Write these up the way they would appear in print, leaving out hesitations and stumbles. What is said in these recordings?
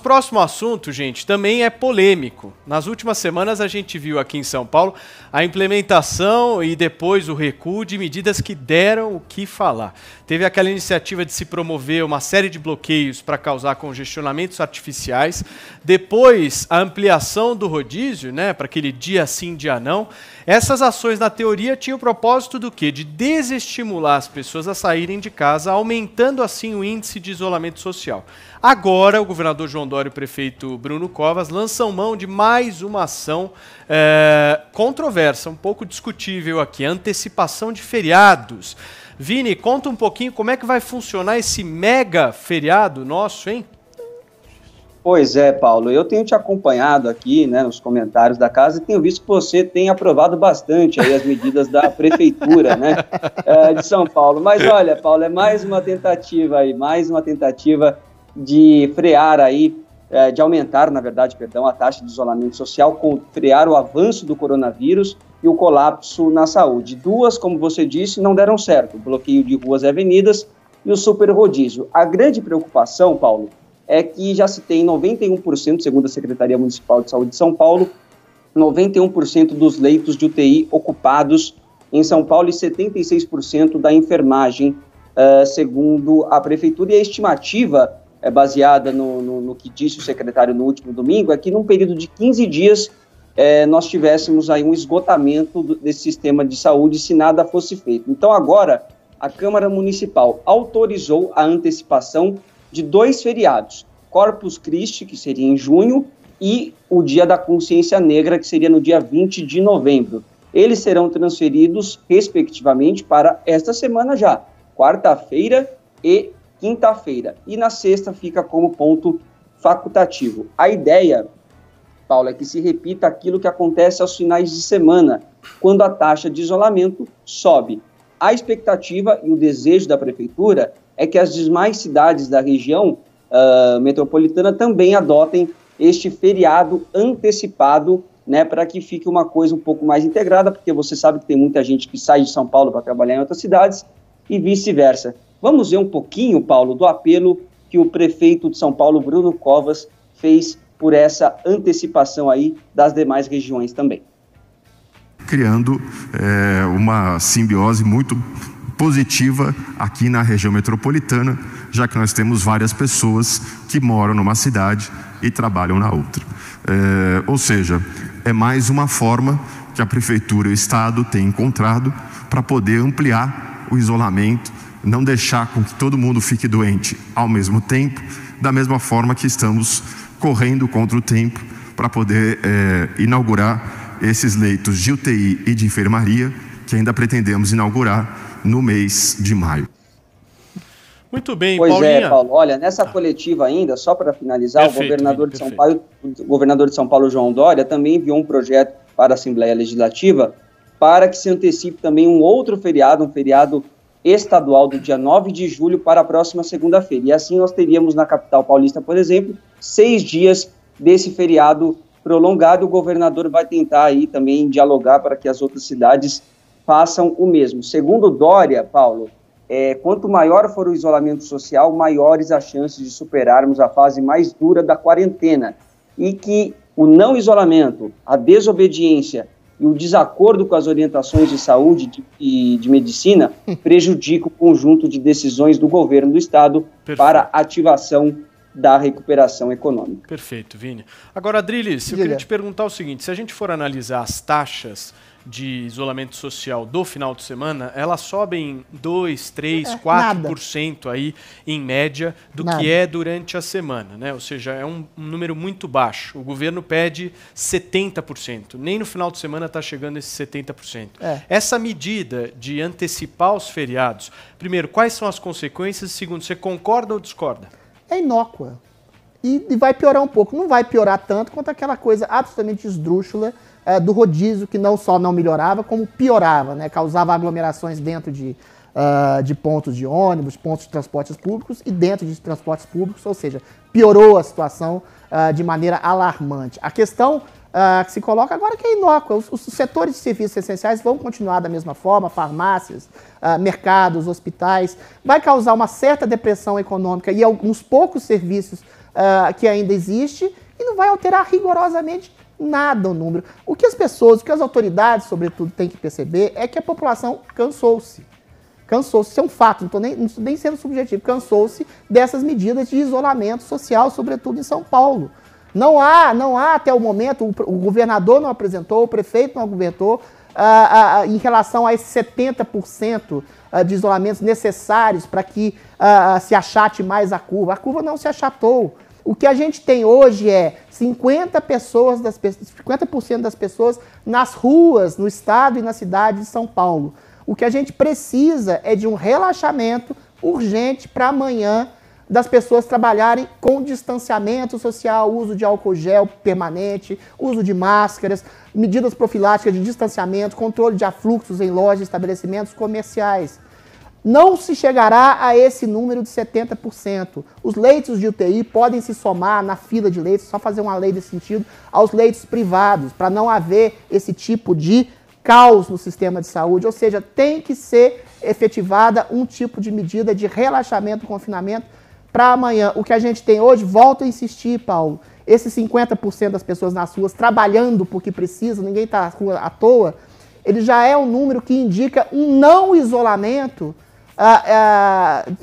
próximo assunto, gente, também é polêmico. Nas últimas semanas a gente viu aqui em São Paulo a implementação e depois o recuo de medidas que deram o que falar. Teve aquela iniciativa de se promover uma série de bloqueios para causar congestionamentos artificiais. Depois, a ampliação do rodízio, né, para aquele dia sim, dia não. Essas ações, na teoria, tinham o propósito do quê? De desestimular as pessoas a saírem de casa, aumentando assim o índice de isolamento social. Agora, o governador João Dória e o prefeito Bruno Covas lançam mão de mais uma ação controversa, um pouco discutível aqui, a antecipação de feriados. Vini, conta um pouquinho como é que vai funcionar esse mega feriado nosso, hein? Pois é, Paulo, eu tenho te acompanhado aqui, né, nos comentários da casa e tenho visto que você tem aprovado bastante aí as medidas da prefeitura, né, de São Paulo. Mas olha, Paulo, é mais uma tentativa de frear aí, de aumentar, na verdade, perdão, a taxa de isolamento social, frear o avanço do coronavírus e o colapso na saúde. Duas, como você disse, não deram certo, o bloqueio de ruas e avenidas e o super rodízio. A grande preocupação, Paulo, é que já se tem 91%, segundo a Secretaria Municipal de Saúde de São Paulo, 91% dos leitos de UTI ocupados em São Paulo e 76% da enfermagem, segundo a Prefeitura. E a estimativa, baseada no que disse o secretário no último domingo, é que num período de 15 dias nós tivéssemos aí um esgotamento desse sistema de saúde se nada fosse feito. Então agora a Câmara Municipal autorizou a antecipação de 2 feriados, Corpus Christi, que seria em junho, e o Dia da Consciência Negra, que seria no dia 20 de novembro. Eles serão transferidos, respectivamente, para esta semana já, quarta-feira e quinta-feira. E na sexta fica como ponto facultativo. A ideia, Paulo, é que se repita aquilo que acontece aos finais de semana, quando a taxa de isolamento sobe. A expectativa e o desejo da Prefeitura é que as demais cidades da região metropolitana também adotem este feriado antecipado, né, para que fique uma coisa um pouco mais integrada, porque você sabe que tem muita gente que sai de São Paulo para trabalhar em outras cidades e vice-versa. Vamos ver um pouquinho, Paulo, do apelo que o prefeito de São Paulo, Bruno Covas, fez por essa antecipação aí das demais regiões também. Criando uma simbiose muito positiva aqui na região metropolitana, já que nós temos várias pessoas que moram numa cidade e trabalham na outra. Ou seja, é mais uma forma que a Prefeitura e o Estado têm encontrado para poder ampliar o isolamento, não deixar com que todo mundo fique doente ao mesmo tempo, da mesma forma que estamos correndo contra o tempo para poder inaugurar esses leitos de UTI e de enfermaria que ainda pretendemos inaugurar no mês de maio. Muito bem, pois Paulinha. É, Paulo. Olha, nessa coletiva ainda, só para finalizar, perfeito, o governador de São Paulo, João Dória, também enviou um projeto para a Assembleia Legislativa para que se antecipe também um outro feriado, um feriado estadual do dia 9 de julho para a próxima segunda-feira. E assim nós teríamos na capital paulista, por exemplo, 6 dias desse feriado prolongado. O governador vai tentar aí também dialogar para que as outras cidades façam o mesmo. Segundo Dória, Paulo, quanto maior for o isolamento social, maiores as chances de superarmos a fase mais dura da quarentena. E que o não isolamento, a desobediência e o desacordo com as orientações de saúde e de medicina prejudica o conjunto de decisões do governo do Estado para a ativação da recuperação econômica. Perfeito, Vini. Agora, Adriles, eu queria te perguntar o seguinte, se a gente for analisar as taxas de isolamento social do final de semana, elas sobem 2, 3, 4% aí, em média, do que é durante a semana, né? Ou seja, é um número muito baixo. O governo pede 70%. Nem no final de semana está chegando esse 70%. Essa medida de antecipar os feriados, primeiro, quais são as consequências? Segundo, você concorda ou discorda? É inócua. E vai piorar um pouco. Não vai piorar tanto quanto aquela coisa absolutamente esdrúxula do rodízio, que não só não melhorava, como piorava, né? Causava aglomerações dentro de pontos de ônibus, pontos de transportes públicos e dentro de transportes públicos, ou seja, piorou a situação de maneira alarmante. A questão que se coloca agora é que é inócua. Os setores de serviços essenciais vão continuar da mesma forma, farmácias, mercados, hospitais. Vai causar uma certa depressão econômica e alguns poucos serviços que ainda existe e não vai alterar rigorosamente nada o número. O que as pessoas, o que as autoridades, sobretudo, têm que perceber é que a população cansou-se. Cansou-se, isso é um fato, não estou nem sendo subjetivo, cansou-se dessas medidas de isolamento social, sobretudo em São Paulo. Não há até o momento, o governador não apresentou, o prefeito não apresentou, em relação a esses 70% de isolamentos necessários para que se achate mais a curva. A curva não se achatou. O que a gente tem hoje é 50% das pessoas nas ruas, no estado e na cidade de São Paulo. O que a gente precisa é de um relaxamento urgente para amanhã das pessoas trabalharem com distanciamento social, uso de álcool gel permanente, uso de máscaras, medidas profiláticas de distanciamento, controle de afluxos em lojas e estabelecimentos comerciais. Não se chegará a esse número de 70%. Os leitos de UTI podem se somar na fila de leitos, só fazer uma lei nesse sentido, aos leitos privados, para não haver esse tipo de caos no sistema de saúde. Ou seja, tem que ser efetivada um tipo de medida de relaxamento do confinamento para amanhã. O que a gente tem hoje, volto a insistir, Paulo, esses 50% das pessoas nas ruas trabalhando porque precisam, ninguém está na rua à toa, ele já é um número que indica um não isolamento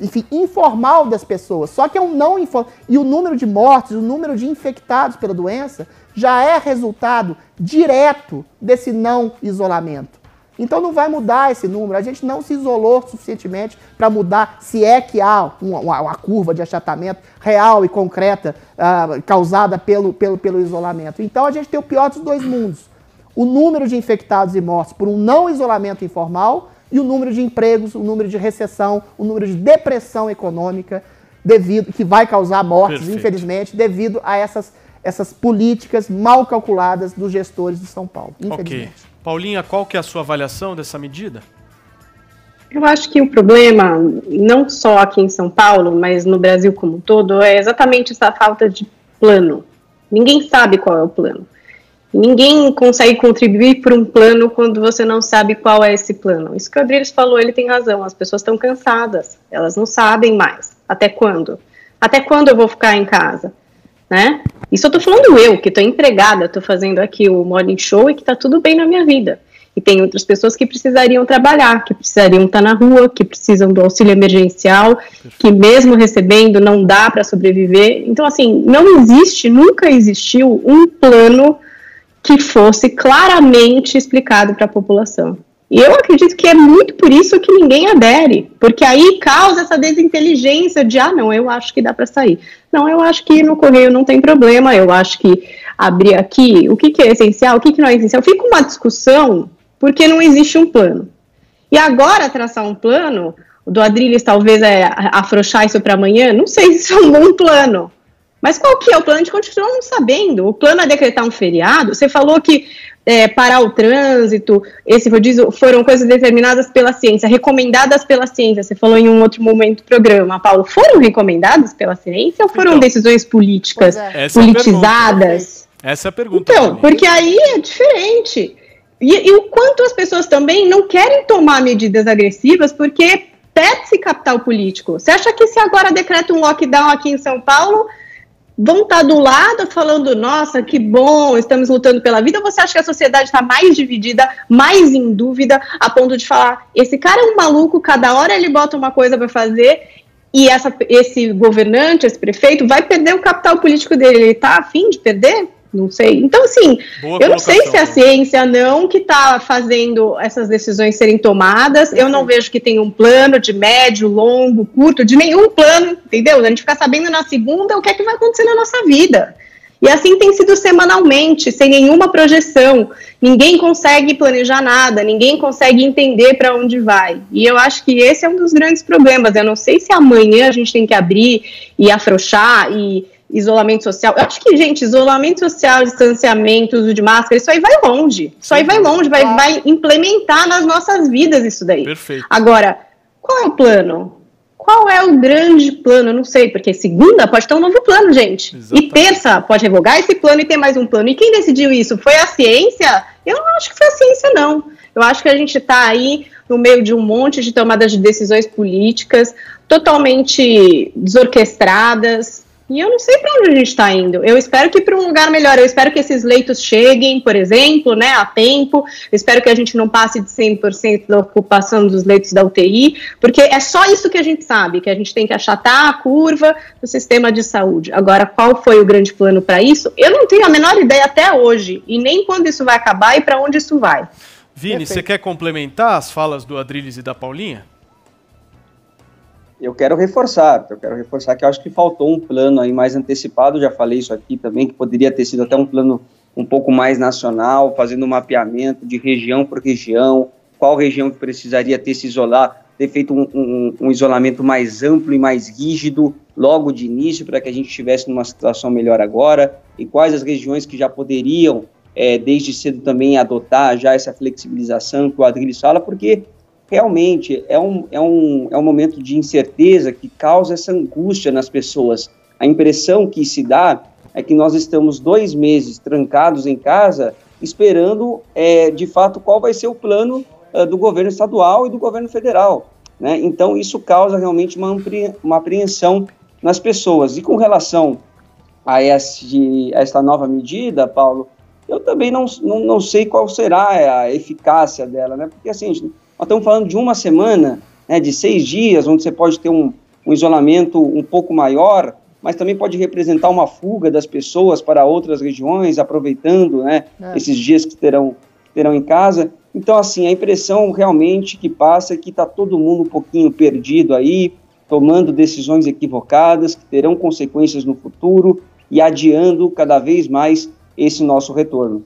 enfim, informal das pessoas. Só que é um não informal. E o número de mortes, o número de infectados pela doença já é resultado direto desse não isolamento. Então não vai mudar esse número. A gente não se isolou suficientemente para mudar, se é que há uma curva de achatamento real e concreta causada pelo isolamento. Então a gente tem o pior dos dois mundos. O número de infectados e mortos por um não isolamento informal e o número de empregos, o número de recessão, o número de depressão econômica que vai causar mortes, Perfeito. Infelizmente, devido a essas políticas mal calculadas dos gestores de São Paulo, infelizmente. Ok. Paulinha, qual que é a sua avaliação dessa medida? Eu acho que o problema, não só aqui em São Paulo, mas no Brasil como um todo, é exatamente essa falta de plano. Ninguém sabe qual é o plano. Ninguém consegue contribuir por um plano quando você não sabe qual é esse plano. Isso que o Adriles falou, ele tem razão. As pessoas estão cansadas, elas não sabem mais. Até quando? Até quando eu vou ficar em casa? Né? Isso eu tô falando eu, que tô empregada, tô fazendo aqui o Morning Show e que tá tudo bem na minha vida. E tem outras pessoas que precisariam trabalhar, que precisariam estar na rua, que precisam do auxílio emergencial, que mesmo recebendo não dá para sobreviver. Então, assim, não existe, nunca existiu um plano que fosse claramente explicado para a população. E eu acredito que é muito por isso que ninguém adere, porque aí causa essa desinteligência de, não, eu acho que dá para sair. Não, eu acho que no correio não tem problema, eu acho que abrir aqui, o que é essencial, o que não é essencial, fica uma discussão porque não existe um plano. E agora traçar um plano, o do Adriles talvez afrouxar isso para amanhã, não sei se isso é um bom plano. Mas qual que é o plano? A gente continua não sabendo. O plano é decretar um feriado. Você falou que parar o trânsito, esse rodízio, foram coisas determinadas pela ciência, recomendadas pela ciência. Você falou em um outro momento do programa, Paulo. Foram recomendadas pela ciência ou foram decisões políticas, politizadas? Essa é a pergunta. Então, porque aí é diferente. E o quanto as pessoas também não querem tomar medidas agressivas porque perde-se capital político. Você acha que se agora decreta um lockdown aqui em São Paulo, vão estar do lado falando, nossa, que bom, estamos lutando pela vida, ou você acha que a sociedade está mais dividida, mais em dúvida, a ponto de falar, esse cara é um maluco, cada hora ele bota uma coisa para fazer, e esse governante, esse prefeito, vai perder o capital político dele, ele está a fim de perder? Não sei. Então, assim, eu não sei se é a ciência não que está fazendo essas decisões serem tomadas. Eu não vejo que tem um plano de médio, longo, curto, de nenhum plano, entendeu? A gente fica sabendo na segunda o que é que vai acontecer na nossa vida. E assim tem sido semanalmente, sem nenhuma projeção. Ninguém consegue planejar nada, ninguém consegue entender para onde vai. E eu acho que esse é um dos grandes problemas. Eu não sei se amanhã a gente tem que abrir e afrouxar e isolamento social. Eu acho que, gente, isolamento social, distanciamento, uso de máscara, isso aí vai longe. Isso aí vai longe, vai implementar nas nossas vidas isso daí. Perfeito. Agora, qual é o plano? Qual é o grande plano? Eu não sei, porque segunda pode ter um novo plano, gente. Exatamente. E terça pode revogar esse plano e ter mais um plano. E quem decidiu isso? Foi a ciência? Eu não acho que foi a ciência, não. Eu acho que a gente está aí no meio de um monte de tomadas de decisões políticas totalmente desorquestradas, E eu não sei para onde a gente está indo. Eu espero que para um lugar melhor. Eu espero que esses leitos cheguem, por exemplo, né, a tempo. Eu espero que a gente não passe de 100% da ocupação dos leitos da UTI, porque é só isso que a gente sabe, que a gente tem que achatar a curva do sistema de saúde. Agora, qual foi o grande plano para isso? Eu não tenho a menor ideia até hoje, e nem quando isso vai acabar e para onde isso vai. Vini, você quer complementar as falas do Adriles e da Paulinha? Eu quero reforçar que eu acho que faltou um plano aí mais antecipado, já falei isso aqui também, que poderia ter sido até um plano um pouco mais nacional, fazendo um mapeamento de região por região, qual região que precisaria ter se isolar, ter feito um isolamento mais amplo e mais rígido logo de início, para que a gente estivesse numa situação melhor agora, e quais as regiões que já poderiam, desde cedo também, adotar já essa flexibilização que o Adriles fala, porque realmente é um momento de incerteza que causa essa angústia nas pessoas. A impressão que se dá é que nós estamos 2 meses trancados em casa, esperando, de fato, qual vai ser o plano do governo estadual e do governo federal, né? Então, isso causa realmente uma apreensão nas pessoas. E com relação a essa nova medida, Paulo, eu também não sei qual será a eficácia dela, né? Porque, assim, nós estamos falando de uma semana, né, de 6 dias, onde você pode ter um isolamento um pouco maior, mas também pode representar uma fuga das pessoas para outras regiões, aproveitando, né, esses dias que terão em casa. Então, assim, a impressão realmente que passa é que está todo mundo um pouquinho perdido aí, tomando decisões equivocadas, que terão consequências no futuro e adiando cada vez mais esse nosso retorno.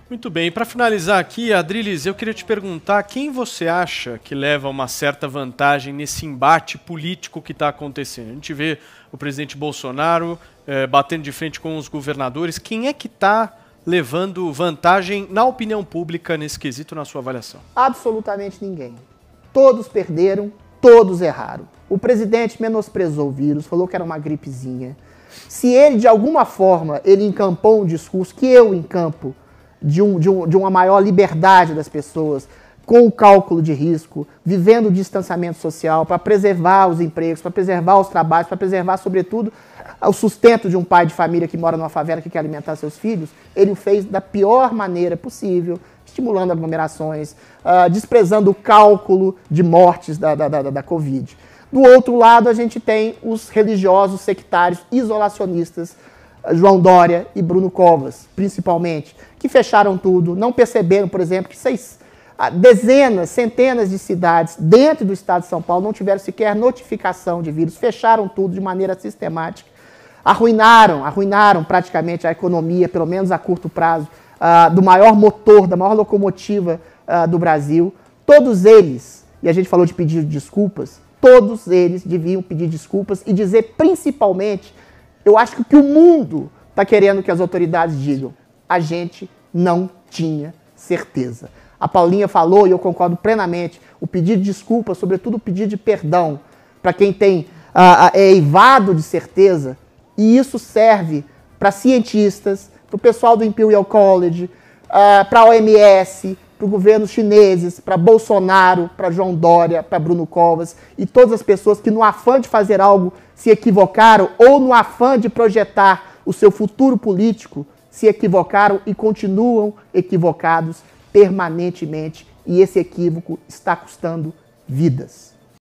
Muito bem, para finalizar aqui, Adriles, eu queria te perguntar quem você acha que leva uma certa vantagem nesse embate político que está acontecendo. A gente vê o presidente Bolsonaro batendo de frente com os governadores. Quem é que está levando vantagem na opinião pública nesse quesito, na sua avaliação? Absolutamente ninguém. Todos perderam, todos erraram. O presidente menosprezou o vírus, falou que era uma gripezinha. Se ele, de alguma forma, ele encampou um discurso que eu encampo, de uma maior liberdade das pessoas, com o cálculo de risco, vivendo o distanciamento social, para preservar os empregos, para preservar os trabalhos, para preservar, sobretudo, o sustento de um pai de família que mora numa favela que quer alimentar seus filhos, ele o fez da pior maneira possível, estimulando aglomerações, desprezando o cálculo de mortes da Covid. Do outro lado, a gente tem os religiosos sectários isolacionistas, João Dória e Bruno Covas, principalmente, que fecharam tudo, não perceberam, por exemplo, que dezenas, centenas de cidades dentro do estado de São Paulo não tiveram sequer notificação de vírus, fecharam tudo de maneira sistemática, arruinaram praticamente a economia, pelo menos a curto prazo, do maior motor, da maior locomotiva do Brasil. Todos eles, e a gente falou de pedir desculpas, todos eles deviam pedir desculpas e dizer principalmente, eu acho que o que o mundo está querendo que as autoridades digam, a gente não tinha certeza. A Paulinha falou, e eu concordo plenamente, o pedido de desculpa, sobretudo o pedido de perdão, para quem tem eivado de certeza, e isso serve para cientistas, para o pessoal do Imperial College, para a OMS, para os governos chineses, para Bolsonaro, para João Dória, para Bruno Covas e todas as pessoas que no afã de fazer algo se equivocaram ou no afã de projetar o seu futuro político se equivocaram e continuam equivocados permanentemente e esse equívoco está custando vidas.